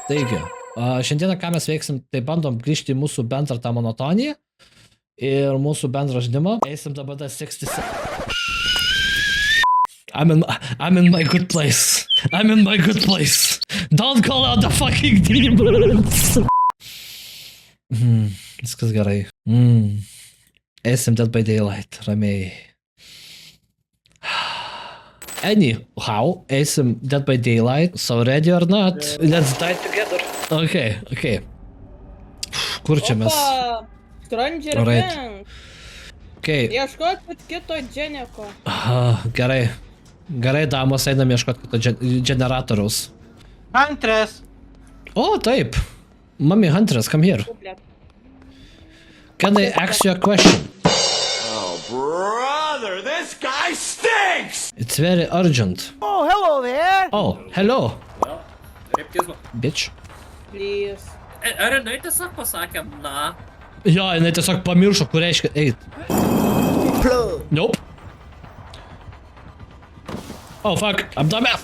Taigi, šiandieną ką mes veiksim, tai bandom grįžti į mūsų bendrą tą monotoniją ir mūsų bendrą žaidimą. Eisim dabar 67. I'm in my good place. I'm in my good place. Don't call out the fucking demons. Viskas gerai. Eisim Dead by Daylight, ramiai. Anyhow, eisim Dead by Daylight, so ready or not? Let's die together. Okay. Kur čia mes? Stranger Alright. Things. Okay. Ieškokit kito dženeko. Gerai, damos, einam ieškoti kito generatoriaus. Huntress. O, taip. Mommy Huntress, come here. Can I ask you a question? Oh, brother, this guy stinks! It's very urgent. Oh, hello there. Oh, hello, Well, ripkizmo. bitch. Please. Ar jinai tiesiog pasakė, na? Jo, jinai tiesiog pamiršo, kur reiškia eit. Nope. Oh, fuck, I'm dumbass.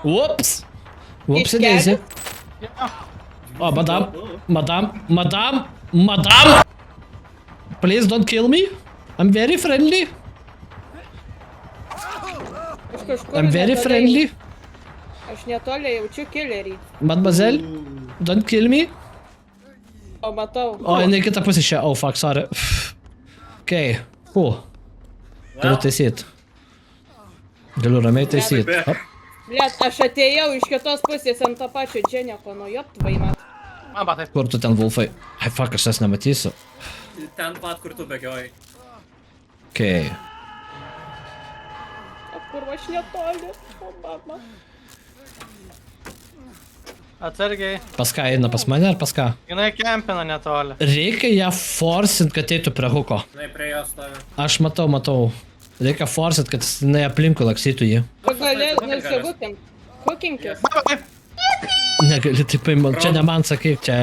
Whoops. Whoopsie daisy. Oh, madam. Please don't kill me. I'm very friendly. Aš kažkur I'm very netoli- friendly. Aš netoli jaučiu killerį. Mademoiselle, don't kill me. O matau. O, jinai kitą pusę čia. Oh, fuck, sorry. Okay. Galiu taisyt. Galiu ramiai taisyt. Op. Blet, aš atėjau iš kitos pusės ant to pačio dženeko, nu jop, vaimat. Man batai. Kur tu ten, Wolfai? Ai, fuck, aš jas nematysiu. Ten pat, kur tu bėgiojai. Okay. O kur aš netoli? O mama. Atsargiai. Pas ką eina, pas mane ar pas ką? Jinai kempina netoli. Reikia ją forsint, kad eitų prie huko. Jinai prie jos stovi. Aš matau. Reikia forsint, kad jinai aplinkui laksytų jį. Tu gali nusigukint. Kukinkis. Man batai. Negali taip paimti. Čia ne man sakyk, čia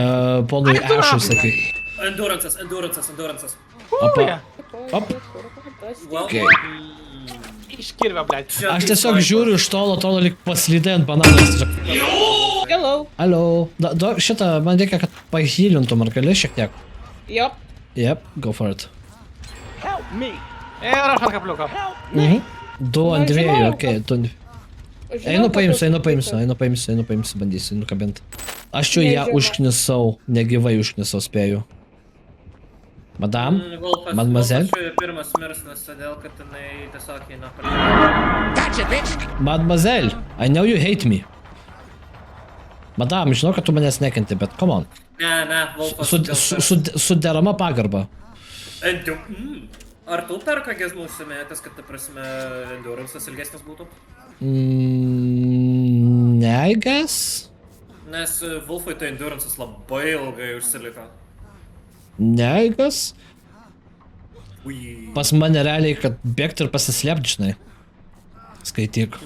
ponui Ešui sakyk. Endurances. Opa. Op. Well, Okay. Iškirvė, blėt. Aš tiesiog žiūriu iš tolo, lyg paslydai ant bananas. Hello. Allo. Šitą, man reikia, kad pahylintum, ar gali šiek tiek? Jop. Yep, go for it. Ir aš ant kapliuko. Du ant dviejų, okei. Žinau, kad Einu paimsiu, bandysiu nukabinti. Aš čia ją Nežinau. užknisau, negyvai užknisau, spėju. Madam? Mademoiselle? Aš pirmas mirs, nes todėl, kad jinai tiesiog eina prie. Mademoiselle, I know you hate me. Madam, žinau, kad tu manęs nekenti, bet come on. Ne, Wolfas. Su derama pagarba. Ar tu per kagės mūsumėtės, kad ta prasme endurances ilgesnis būtų? Ne, I guess. Nes Wolfui tai endurances labai ilgai užsiliko. Ne, I guess. Ui. Pas mane realiai, kad bėgti ir pasislėpti, žinai. Skaityk.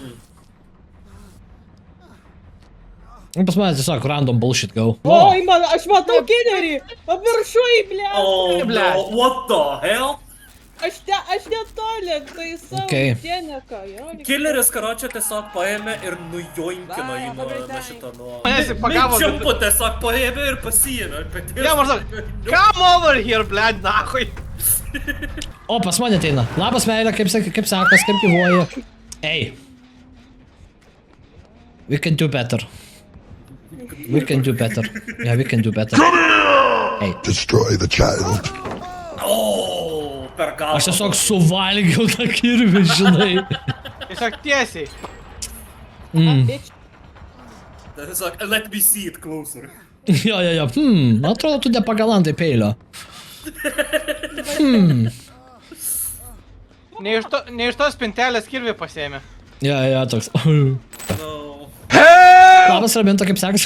Pas mane tiesiog random bullshit go. Oi, man, aš matau killerį. Paviršui, ble. Oh, blet. no, what the hell? Aš netoli, tai savo Okay. dženeką. Killeris karočią tiesiog paėmė ir nujoinkino jį nuo šito nuo... Manęs pagavo. Čiampu tiesiog paėmė ir pasiėmė. Ja, maždaug. Come over here, blėt, nahui. O, pas mane ateina. Labas, meilė, kaip sekas, kaip gyvuoja. Ei. We can do better. We can do better. Yeah, we can do better. Ei. Destroy the child. O, per galvą. Aš tiesiog suvalgiau tą kirvį, žinai. Tiesiog tiesiai. Bitch. Tiesiog, let me see it closer. Jo. Man atrodo, tu nepagalandai peilio. Ne iš tos spintelės kirvį pasėmė. Jo, toks. No. Labas, Raminta, kaip sekas?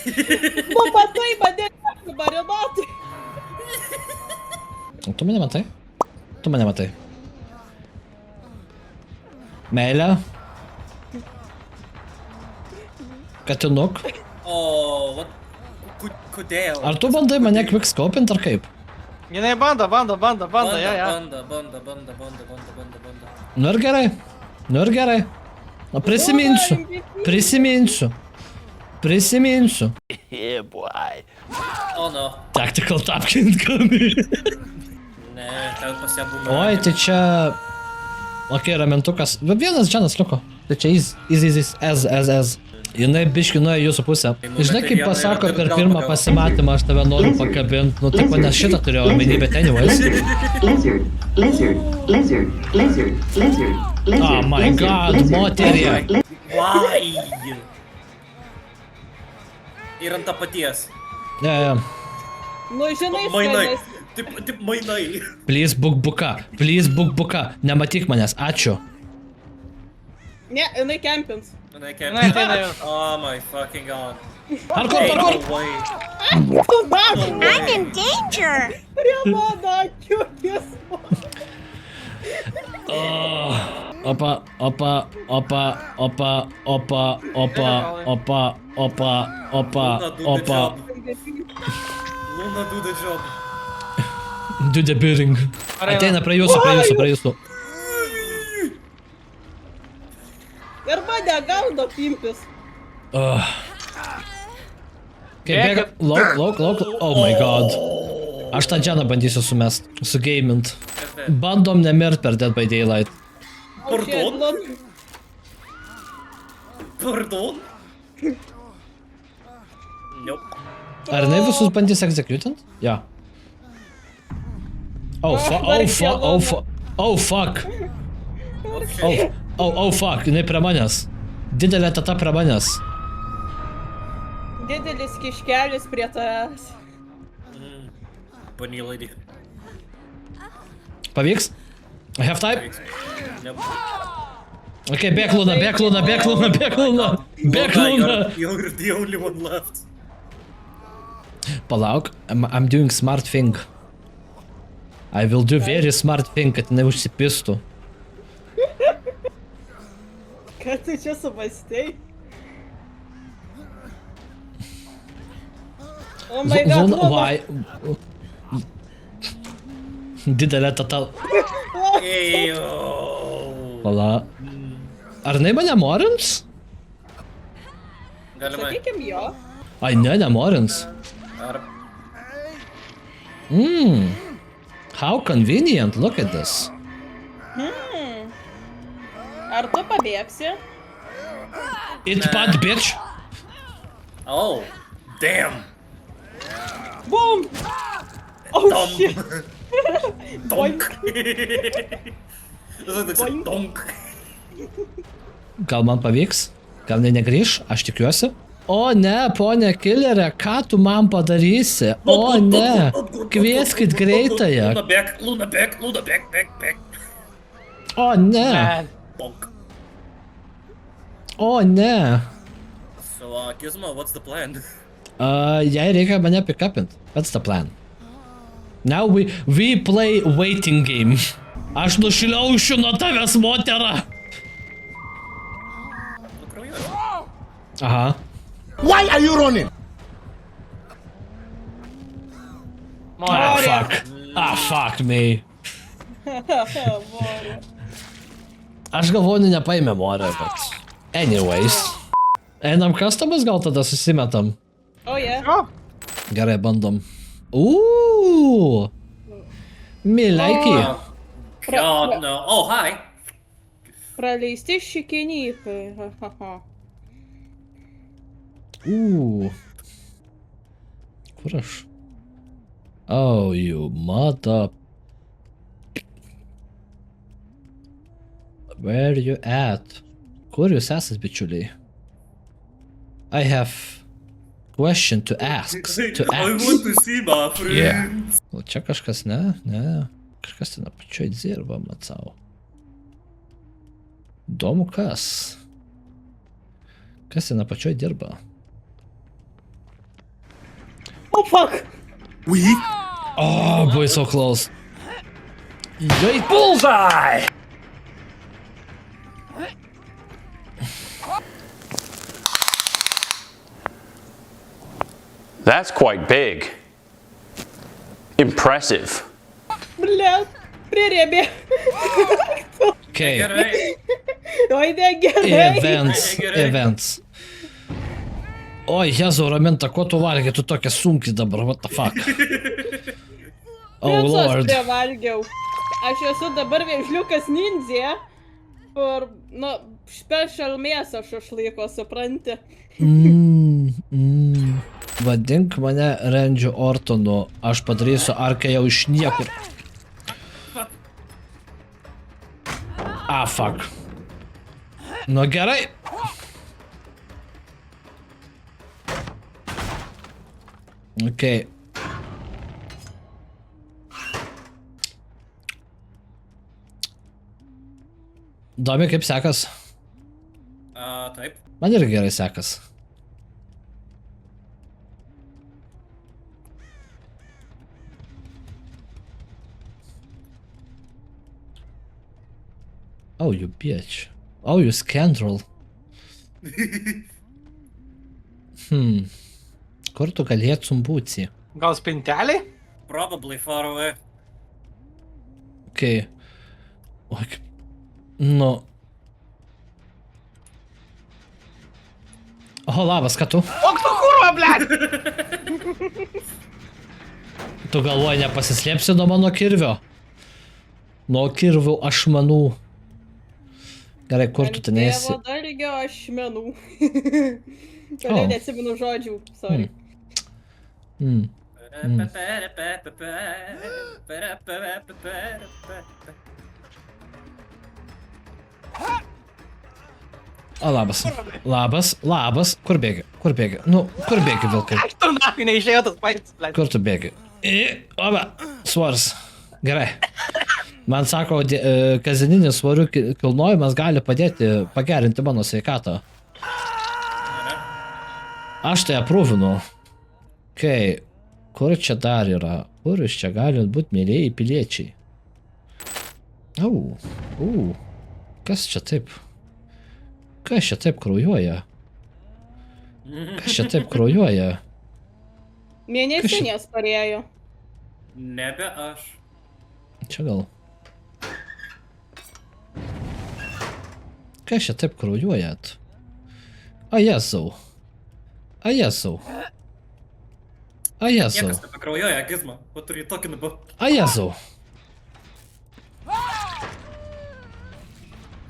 Matai, mane marinatai. O tu mane matai? Tu mane matai. Meilė. Katinuk. O, what? Kodėl? Ar tu bandai mane quickscopint ar kaip? Jinai banda, ja. Banda. Nu ir gerai. Nu, prisiminsiu. Prisiminsiu. Yeah, boy. O, no. Tactical tapkint kami. Ne, ten pas ją būna. Oi, tai čia... Ok, ramentukas. Vienas dženas liko. Tai čia ez. Jinai biški nuėjo jūsų pusę. Žinai, kaip pasako per pirmą pasimatymą, aš tave noriu pakabint. Nu, taip manęs šitą turėjau omeny, bet anyways. Oh my god, moterė. Why? Ir ant to paties. Ne. Nu, žinai, Mainai. Svenės, Taip mainai. Please book buka. Nematyk manęs, ačiū. ne, jinai kempins. Jinai kem. Jinai ateina jau. Oh my fucking god. Parkour. No way. I'm in danger! Prie mano akių jis. Opa. Luna do the job. Do the bidding. Ateina prie jūsų. Ir mane gaudo pimpis. Kaip bėga, lauk. Oh my god. Aš tą dženą bandysiu sumest, sugamint. Bandom nemirt per Dead by Daylight. Pardon? Nope. Ar jinai visus bandys executint? Ja. Oh fuck. Oh fuck, jinai prie manęs. Didelė tata prie manęs. Didelis kiškelis prie tavęs. Bunny lady. Pavyks? I have time? Nope. Ok, bėk Luna. You're the only one left. Palauk, I'm doing smart thing. I will do very smart thing, kad jinai užsipistų. Ką tu čia sumastei? Oh my god, Luna, why? Didelė tata. Ejo. Pala. Ar jinai mane morins? Galimai. Sakykim jo. Ai, nemorins. Ar... How convenient, look at this. Ar tu pabėgsi? It bad bitch. Oh. Damn. Bum! Oh Dom. shit! Donk. Tas toks donk. Gal man pavyks? Gal negrįš? Aš tikiuosi. O ne, ponė killerė, ką tu man padarysi? O ne, kvieskit greitąją. Luna back. O ne, Bonk. o ne. So, Gizmo, what's the plan? Jai reikia mane pickupint. That's the plan. Now we play waiting game. Aš nušliaušiu nuo tavęs, motera. Aha. Why are you running? Fuck me. Aš galvoju, nepaėmė morę, bet... Anyways. Einam customus, gal tada susimetam? Oh yeah. Gerai, bandom. Milaiki. God, no. Oh, hi. Praleisti šikinikai. Kur aš? Oh, you mother... Where you at? Kur jūs esat, bičiuliai? I have question to ask. I want to see my friend. Yeah. O čia kažkas, ne? Kažkas ten apačioj dirba, matsau. Įdomu kas? Kas ten apačioj dirba? Oh fuck! Oh, boy, so close. Wait. Bullseye! That's quite big. Impressive. Blet, prirėbė. Okay. Gerai. Oi, negerai. Events. Oi, Jezu, Raminta, ko tu valgai, tu tokia sunkiai dabar, what the fuck? Oh, Picos lord. privalgiau. Aš esu dabar vėžliukas ninja, kur, nu, special mėsą šašlyko, supranti. Vadink mane Rendžiu Ortonu, aš padarysiu arką jau iš niekur. Ah, fuck. Nu gerai. Okei. Domi, kaip sekas? Taip. Man irgi gerai sekas. Oh, you bitch. Oh, you scoundrel. Kur tu galėtum būti? Gal spintelė? Probably far away. Okei. Oi, kaip... Nu... Oho, labas, ką tu? O, tu kurva, blėt! Tu galvoji, nepasislėpsi nuo mano kirvio? Nuo kirvių ašmenų. Gerai, kur tu ten esi? Ant tėvo dalgio ašmenų. Toliau neatsimenu žodžių, sorry. O, labas. Labas, labas. Kur bėgi? Kur bėgi? Nu, kur bėgi, vilkai? Aš tu nahui neišėjo tas paitis, blėt. Kur tu bėgi? Oba, svoris. Gerai. Man sako, kasdieninis svorių kilnojimas gali padėti pagerinti mano sveikatą. Aš tai aprūvinu. Okei, kur čia dar yra? Kur iš čia gali būti mėlėjai piliečiai? Kas čia taip? Kas čia taip kraujuoja? Kas čia taip kraujuoja? Mėnesinės parėjo. Nebe aš. Čia gal. Kas čia taip kraujuojat? A Jėzau. A Jėzau. A Jėzau. Niekas nepakraujoja, Gizmo. What are you talking about? A Jėzau.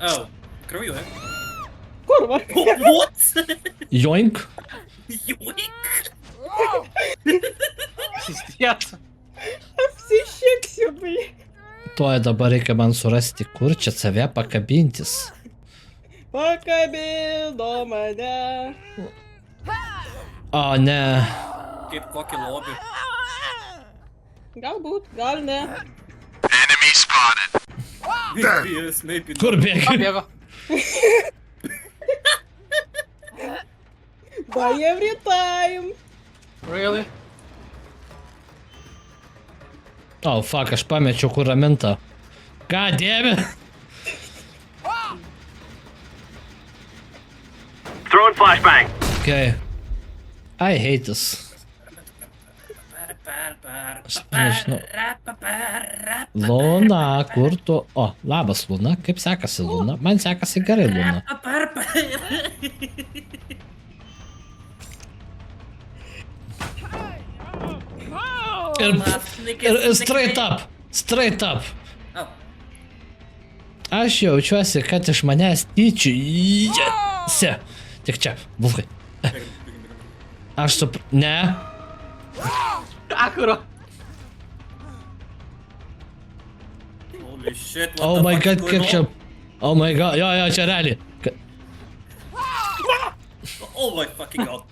Oh, kraujoja. Kurva. What? Joink. Joink. Sistiet. Apsišiksiu, blė. Tuoj dabar reikia man surasti, kur čia save pakabintis. Pakabino mane. O, ne. Kaip kokį lobį. Galbūt, gal ne. Maybe yes, maybe not. Kur bėgi? Bėgo. Buy every time. Really? Oh, fuck, aš pamečiau kur Raminta. God damn it. Throwing flashbang. Okay. I hate this. Aš nežinau. Luna, kur tu... O, labas, Luna. Kaip sekasi, Luna? Man sekasi gerai, Luna. Ir straight up. Straight up. Oh. Aš jaučiuosi, kad iš manęs tyčiojasi. Tik čia, vulkai. Aš Ne. Akuro. Holy shit, what Oh the my fuck god, is kiek going čia... on? Oh my god, jo, čia realiai. Oh my fucking god.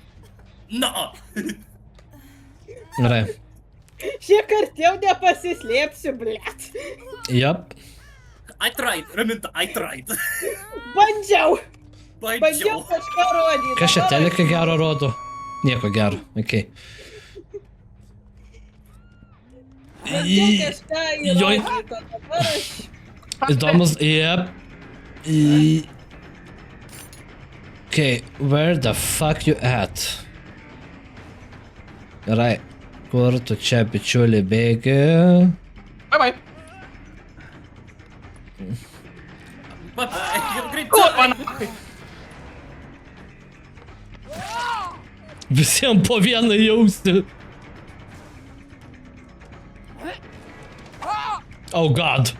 No. Gerai. Šį kartą jau nepasislėpsiu, blėt. Jop. I tried, Raminta, I tried. Bandžiau. Bandžiau. Bandžiau kažką rodyti. Kas čia teleka gero rodo? Nieko gero, okei. Bandžiau kažką Joj. įrodyti. Dabar aš... Įdomus, jep. Okay, where the fuck you at? Gerai, kur tu čia, bičiuli, bėgi? Bye bye. Bye bye, have a great Kurva, time. nahui. Visiems po vieną jausti. Oh god.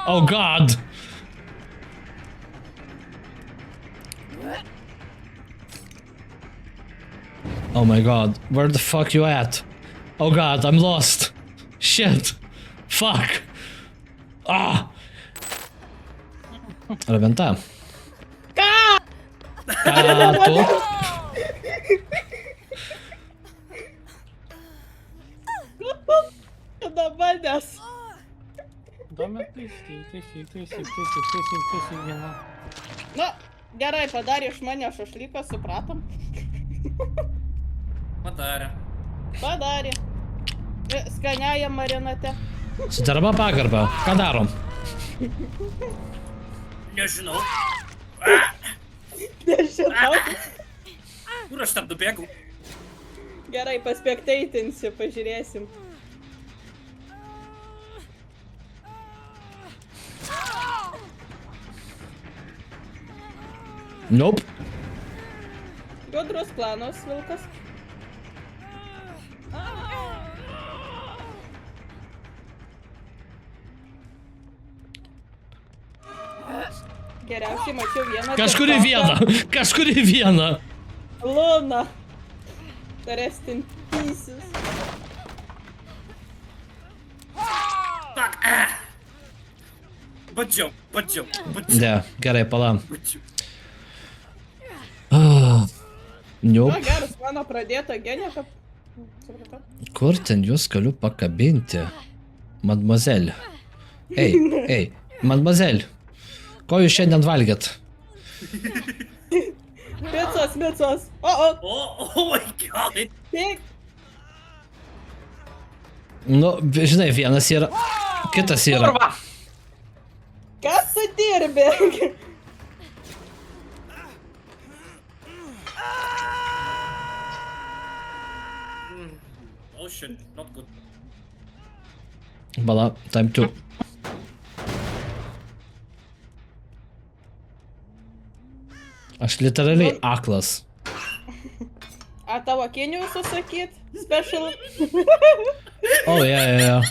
Oh god. Oh my god. Where the fuck you at? Oh god, I'm lost. Shit. Fuck. Ah. Raventa. Ką tu? Kada bandęs. Taisyk vieną. Nu, gerai, padarė iš mane šašlyką, supratom. Padarė. Padarė. Skaniąją marinate. Su darba pagarba. Ką darom? Nežinau. Nežinau. Kur aš tam nubėgau? Gerai, paspekteitinsiu, pažiūrėsim. Nope. Gudrus planas, vilkas. Geriausiai mačiau vieną. Kažkuri viena. Kažkuri viena. Luna. Rest in pieces. Fuck. Badžiau. Ne, gerai, palam. Badžiau. Nope. Na, geras, mano pradėta genė, kad... Supratau. Kur ten jūs galiu pakabinti? Mademoiselle. Ei, mademoiselle. Ko jūs šiandien valgėt? Micos. O. Oh my god. Tik. Nu, žinai, vienas yra, kitas yra. Kurva! Kas tu dirbi? Oh shit, not good. Bala, time to. Aš literaliai aklas. A tavo kinių susakyt? Special? O, yeah.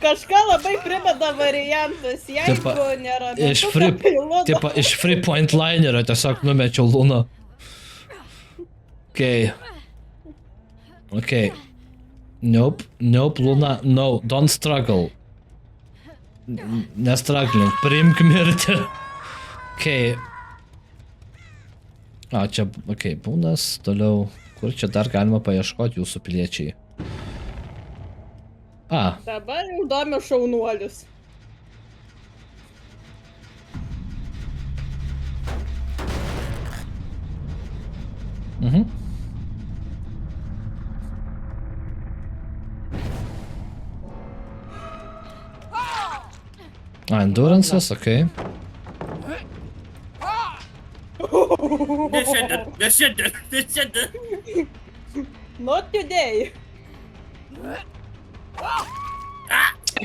Kažką labai primeda variantas, jeigu nėra. Iš Free Point Linerio tiesiog numečiau Luną. Okay. Nope, Luna, no, don't struggle. Nestruggling, priimk mirtį. Čia, būnas, toliau. Kur čia dar galima paieškoti jūsų piliečiai? Dabar jau domiu šaunuolius. Endurances, okay. Ne šiandien. Not today.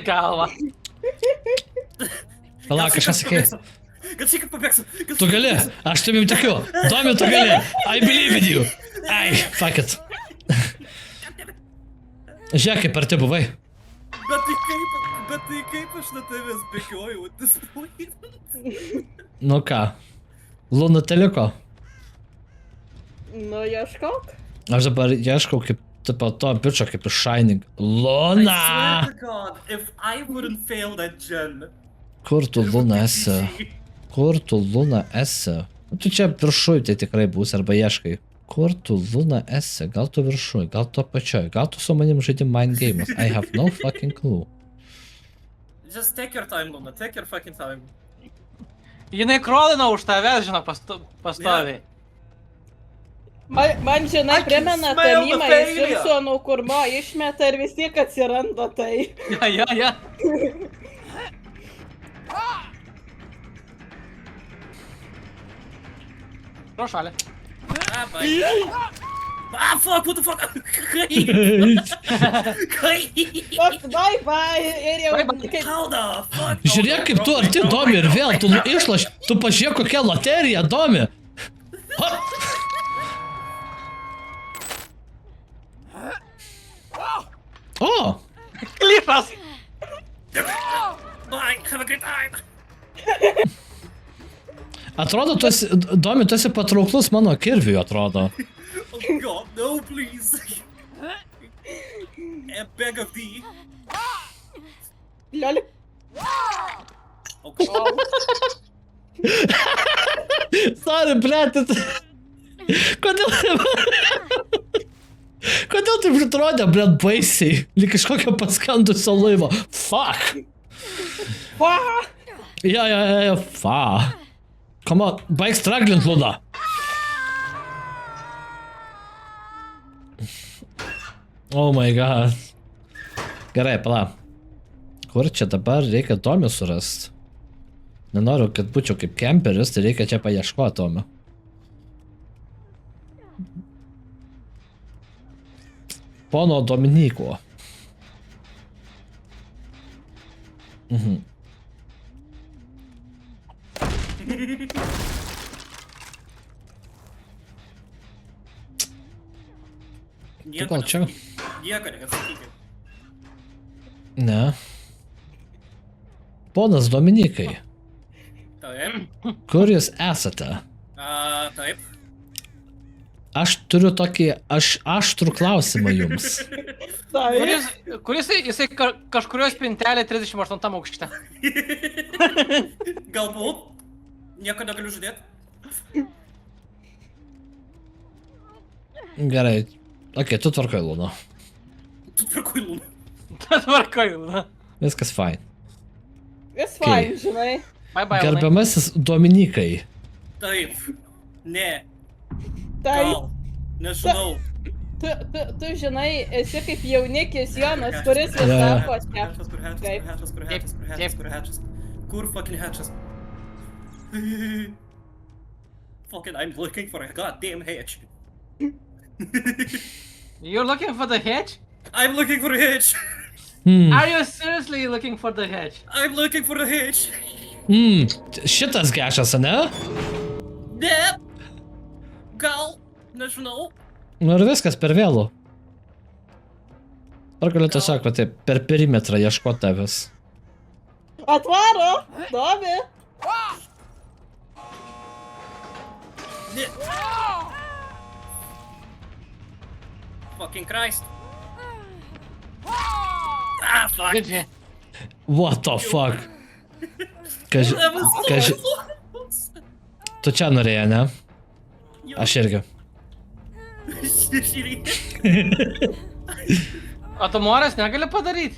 Galva. Palauk, kažkas sakė. Gal šiek tiek pabėgsiu. Tu gali, aš tavim tikiu. Domi, tu gali. I believe in you. Ai, fuck it. Žiūrėk, kaip arti buvai. Bet tai kaip aš nuo tavęs bėgiojau at this point? Nu ką, Luna teliko. Nu, ieškok. Aš dabar ieškau kaip tipo to bičio kaip iš Shining. Luna! I swear to God, if I wouldn't fail that gen. Kur tu Luna esi? Kur tu Luna esi? Tu čia viršui tai tikrai būsi arba ieškai. Kur tu Luna esi? Gal tu viršui, gal tu apačioj, gal tu su manim žaidi mind games. I have no fucking clue. Just take your time, Luna, take your fucking time. Jinai krolina už tavęs, žinok, pastoviai. Man žinai, primena tą mymą iš Simpsonų, kur mo išmeta ir vis tiek atsiranda tai. Ja. Pro šalį. Bye. Ah, fuck, what the fuck? Kaip? Bye, ir jau... kaip- How the fuck? Žiūrėk, kaip tu arti, Domi, ir vėl, tu išlaš, tu pažiūrėk, kokia loterija, Domi. Ha! O, Klifas! Bye, have a great time. atrodo, tu esi, Domi, tu esi patrauklus mano kirviui, atrodo. Oh god, no, please. A bag of thee. Lioli. Okay. Sorry, blėt, kodėl... Kodėl taip atrodė, blėt, baisiai? Lyg kažkokio paskandusio laivo. Fuck! Ja, fuck. Come on, baig straglint, Luna. Oh my god. Gerai, pala. Kur čia dabar reikia Tomį surast? Nenoriu, kad būčiau kaip kemperis, tai reikia čia paieškoti Tomį. Pono Dominyko. Tu gal čia? Nieko nesakykit. Ne. Ponas Dominikai, Taip. kur jūs esate? Taip. Aš turiu tokį aštrų klausimą jums. Kuris jisai kažkurio spintelė 38 aukšte. Galbūt. Nieko negaliu žadėti. Gerai. Ok, tu tvarkai, Luna. Tu tvarkui, Luna. Tvarkai, na. Viskas fine. Vis fine, žinai. Bye bye. Gerbiamasis Dominikai. Taip. Ne. Taip. Gal. Nežinau. Tu žinai, esi kaip jaunikis Jonas, kuris vis Jo. sako, Hatches, kur hatches, Kaip? kur hatches, kur hatches, kur hatches, kur hatches. Kur fucking hatches. Fucking, I'm looking for a goddamn hatch. You're looking for the hedge? I'm looking for a hatch. Are you seriously looking for the hedge? I'm looking for a hatch. Šitas gešas, ne? Ne. Gal. Nežinau. Nu ir viskas per vėlų. Ar galiu tiesiog va taip per perimetrą ieškoti tavęs? Atvaro, Domi. Ne. Fucking Christ. Ah, fuck. Didži. What the fuck? That was so Kaži... close. Tu čia norėjai, ne? Aš irgi. O tu moras negali padaryti?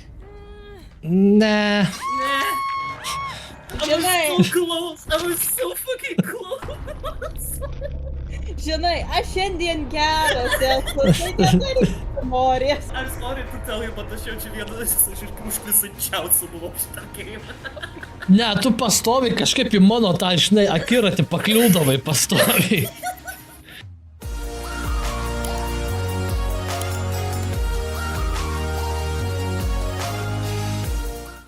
Ne. Žinai, So close. I was so fucking close. žinai, aš šiandien geras esu, tai nedaryk morės. I'm sorry to tell you, bet aš jau čia vienas iš užklisančiausių buvau šitą game. Ne, tu pastoviai kažkaip į mano tą, žinai, akiratį pakliūdavai pastoviai.